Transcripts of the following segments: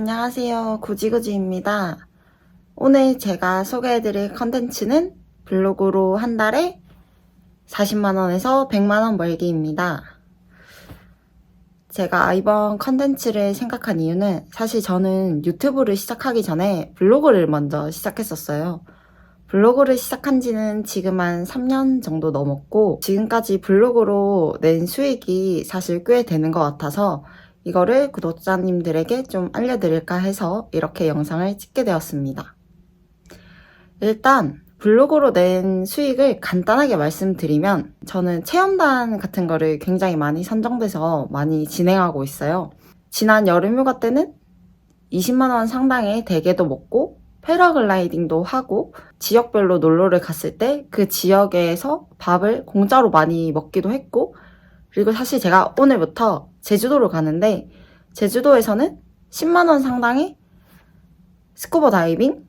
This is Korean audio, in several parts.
안녕하세요. 구지구지입니다. 오늘 제가 소개해드릴 컨텐츠는 블로그로 한 달에 40만원에서 100만원 벌기입니다. 제가 이번 컨텐츠를 생각한 이유는 사실 저는 유튜브를 시작하기 전에 블로그를 먼저 시작했었어요. 블로그를 시작한 지는 지금 한 3년 정도 넘었고 지금까지 블로그로 낸 수익이 사실 꽤 되는 것 같아서 이거를 구독자님들에게 좀 알려드릴까 해서 이렇게 영상을 찍게 되었습니다. 일단 블로그로 낸 수익을 간단하게 말씀드리면 저는 체험단 같은 거를 굉장히 많이 선정돼서 많이 진행하고 있어요. 지난 여름휴가 때는 20만원 상당의 대게도 먹고 패러글라이딩도 하고 지역별로 놀러를 갔을 때 그 지역에서 밥을 공짜로 많이 먹기도 했고 그리고 사실 제가 오늘부터 제주도를 가는데 제주도에서는 10만원 상당의 스쿠버 다이빙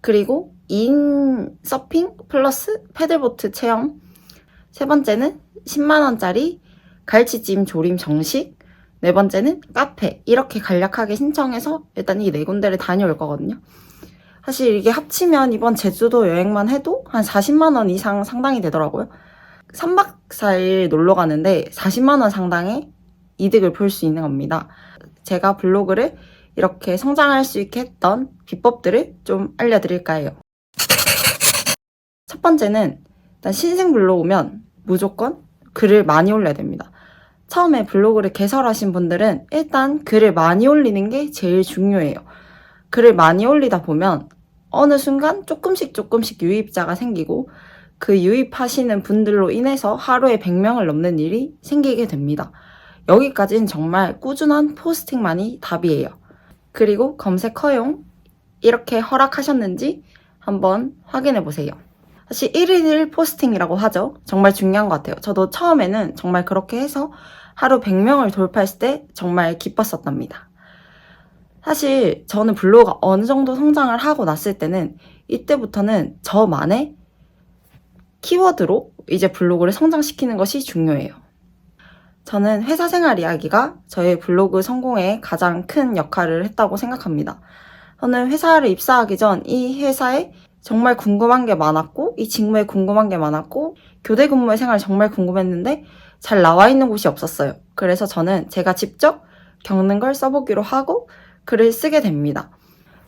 그리고 2인 서핑 플러스 패들보트 체험 세 번째는 10만원짜리 갈치찜 조림 정식 네 번째는 카페 이렇게 간략하게 신청해서 일단 이 네 군데를 다녀올 거거든요. 사실 이게 합치면 이번 제주도 여행만 해도 한 40만원 이상 상당이 되더라고요. 3박 4일 놀러 가는데 40만원 상당의 이득을 볼 수 있는 겁니다. 제가 블로그를 이렇게 성장할 수 있게 했던 비법들을 좀 알려드릴까 해요. 첫 번째는 일단 신생 블로그면 무조건 글을 많이 올려야 됩니다. 처음에 블로그를 개설하신 분들은 일단 글을 많이 올리는 게 제일 중요해요. 글을 많이 올리다 보면 어느 순간 조금씩 유입자가 생기고 그 유입하시는 분들로 인해서 하루에 100명을 넘는 일이 생기게 됩니다. 여기까지는 정말 꾸준한 포스팅만이 답이에요. 그리고 검색 허용 이렇게 허락하셨는지 한번 확인해 보세요. 사실 1일 1 포스팅이라고 하죠. 정말 중요한 것 같아요. 저도 처음에는 정말 그렇게 해서 하루 100명을 돌파했을 때 정말 기뻤었답니다. 사실 저는 블로그가 어느 정도 성장을 하고 났을 때는 이때부터는 저만의 키워드로 이제 블로그를 성장시키는 것이 중요해요. 저는 회사 생활 이야기가 저의 블로그 성공에 가장 큰 역할을 했다고 생각합니다. 저는 회사를 입사하기 전 이 회사에 정말 궁금한 게 많았고 이 직무에 궁금한 게 많았고 교대 근무의 생활이 정말 궁금했는데 잘 나와 있는 곳이 없었어요. 그래서 저는 제가 직접 겪는 걸 써보기로 하고 글을 쓰게 됩니다.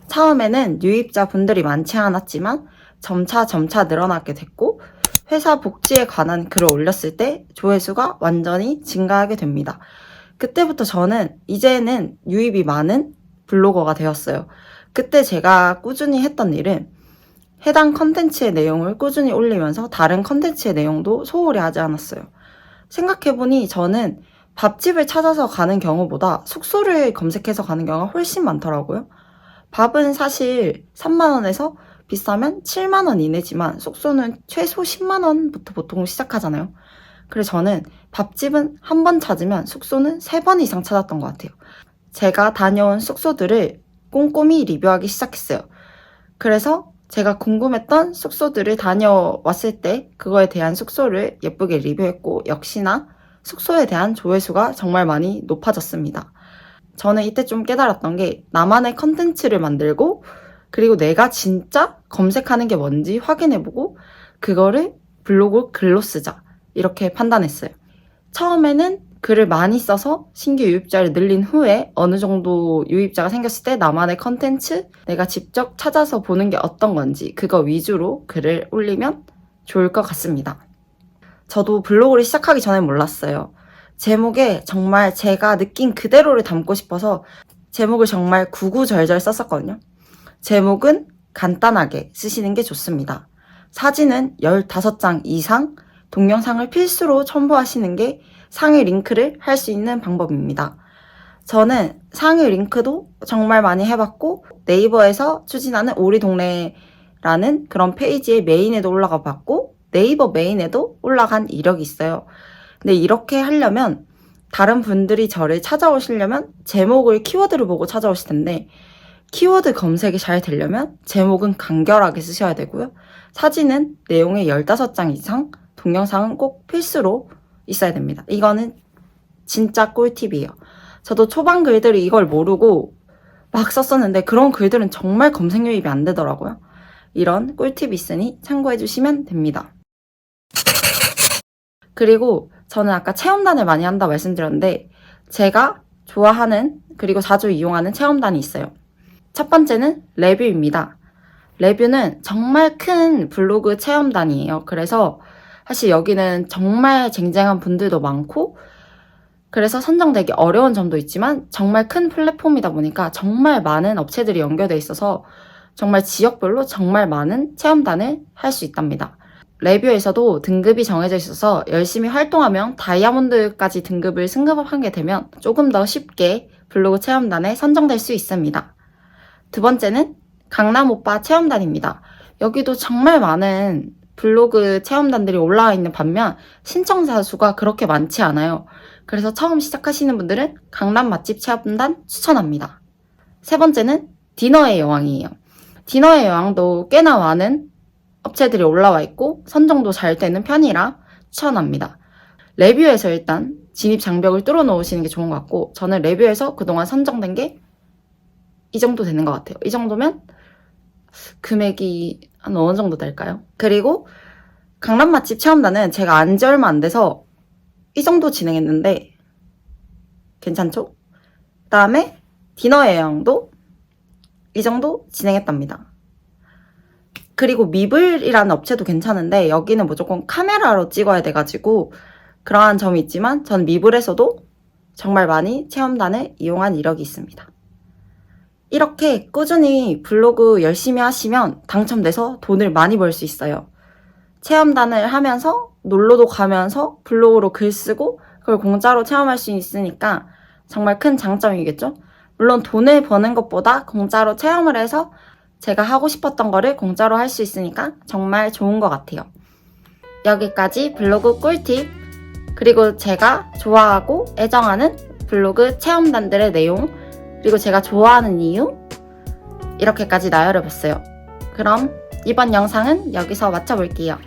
처음에는 유입자 분들이 많지 않았지만 점차 늘어나게 됐고 회사 복지에 관한 글을 올렸을 때 조회수가 완전히 증가하게 됩니다. 그때부터 저는 이제는 유입이 많은 블로거가 되었어요. 그때 제가 꾸준히 했던 일은 해당 컨텐츠의 내용을 꾸준히 올리면서 다른 컨텐츠의 내용도 소홀히 하지 않았어요. 생각해보니 저는 밥집을 찾아서 가는 경우보다 숙소를 검색해서 가는 경우가 훨씬 많더라고요. 밥은 사실 3만원에서 비싸면 7만원 이내지만 숙소는 최소 10만원부터 보통 시작하잖아요. 그래서 저는 밥집은 한 번 찾으면 숙소는 3번 이상 찾았던 것 같아요. 제가 다녀온 숙소들을 꼼꼼히 리뷰하기 시작했어요. 그래서 제가 궁금했던 숙소들을 다녀왔을 때 그거에 대한 숙소를 예쁘게 리뷰했고 역시나 숙소에 대한 조회수가 정말 많이 높아졌습니다. 저는 이때 좀 깨달았던 게 나만의 컨텐츠를 만들고 그리고 내가 진짜 검색하는 게 뭔지 확인해보고 그거를 블로그 글로 쓰자 이렇게 판단했어요. 처음에는 글을 많이 써서 신규 유입자를 늘린 후에 어느 정도 유입자가 생겼을 때 나만의 컨텐츠 내가 직접 찾아서 보는 게 어떤 건지 그거 위주로 글을 올리면 좋을 것 같습니다. 저도 블로그를 시작하기 전에 몰랐어요. 제목에 정말 제가 느낀 그대로를 담고 싶어서 제목을 정말 구구절절 썼었거든요. 제목은 간단하게 쓰시는 게 좋습니다. 사진은 15장 이상, 동영상을 필수로 첨부하시는 게 상위 링크를 할 수 있는 방법입니다. 저는 상위 링크도 정말 많이 해봤고 네이버에서 추진하는 우리 동네라는 그런 페이지의 메인에도 올라가 봤고 네이버 메인에도 올라간 이력이 있어요. 근데 이렇게 하려면 다른 분들이 저를 찾아오시려면 제목을 키워드를 보고 찾아오실 텐데 키워드 검색이 잘 되려면 제목은 간결하게 쓰셔야 되고요. 사진은 내용의 15장 이상, 동영상은 꼭 필수로 있어야 됩니다. 이거는 진짜 꿀팁이에요. 저도 초반 글들이 이걸 모르고 막 썼었는데 그런 글들은 정말 검색 유입이 안 되더라고요. 이런 꿀팁이 있으니 참고해주시면 됩니다. 그리고 저는 아까 체험단을 많이 한다고 말씀드렸는데 제가 좋아하는 그리고 자주 이용하는 체험단이 있어요. 첫 번째는 레뷰입니다. 레뷰는 정말 큰 블로그 체험단이에요. 그래서 사실 여기는 정말 쟁쟁한 분들도 많고 그래서 선정되기 어려운 점도 있지만 정말 큰 플랫폼이다 보니까 정말 많은 업체들이 연결돼 있어서 정말 지역별로 정말 많은 체험단을 할 수 있답니다. 레뷰에서도 등급이 정해져 있어서 열심히 활동하면 다이아몬드까지 등급을 승급하게 되면 조금 더 쉽게 블로그 체험단에 선정될 수 있습니다. 두 번째는 강남오빠 체험단입니다. 여기도 정말 많은 블로그 체험단들이 올라와 있는 반면 신청자 수가 그렇게 많지 않아요. 그래서 처음 시작하시는 분들은 강남 맛집 체험단 추천합니다. 세 번째는 디너의 여왕이에요. 디너의 여왕도 꽤나 많은 업체들이 올라와 있고 선정도 잘 되는 편이라 추천합니다. 레뷰에서 일단 진입 장벽을 뚫어 놓으시는 게 좋은 것 같고 저는 레뷰에서 그동안 선정된 게 이 정도 되는 것 같아요. 이 정도면 금액이 한 어느 정도 될까요? 그리고 강남 맛집 체험단은 제가 안지 얼마 안 돼서 이 정도 진행했는데 괜찮죠? 그 다음에 디너의 여왕도 이 정도 진행했답니다. 그리고 미블이라는 업체도 괜찮은데 여기는 무조건 카메라로 찍어야 돼가지고 그러한 점이 있지만 전 미블에서도 정말 많이 체험단을 이용한 이력이 있습니다. 이렇게 꾸준히 블로그 열심히 하시면 당첨돼서 돈을 많이 벌 수 있어요. 체험단을 하면서 놀러도 가면서 블로그로 글 쓰고 그걸 공짜로 체험할 수 있으니까 정말 큰 장점이겠죠? 물론 돈을 버는 것보다 공짜로 체험을 해서 제가 하고 싶었던 거를 공짜로 할 수 있으니까 정말 좋은 것 같아요. 여기까지 블로그 꿀팁 그리고 제가 좋아하고 애정하는 블로그 체험단들의 내용 그리고 제가 좋아하는 이유 이렇게까지 나열해봤어요. 그럼 이번 영상은 여기서 마쳐볼게요.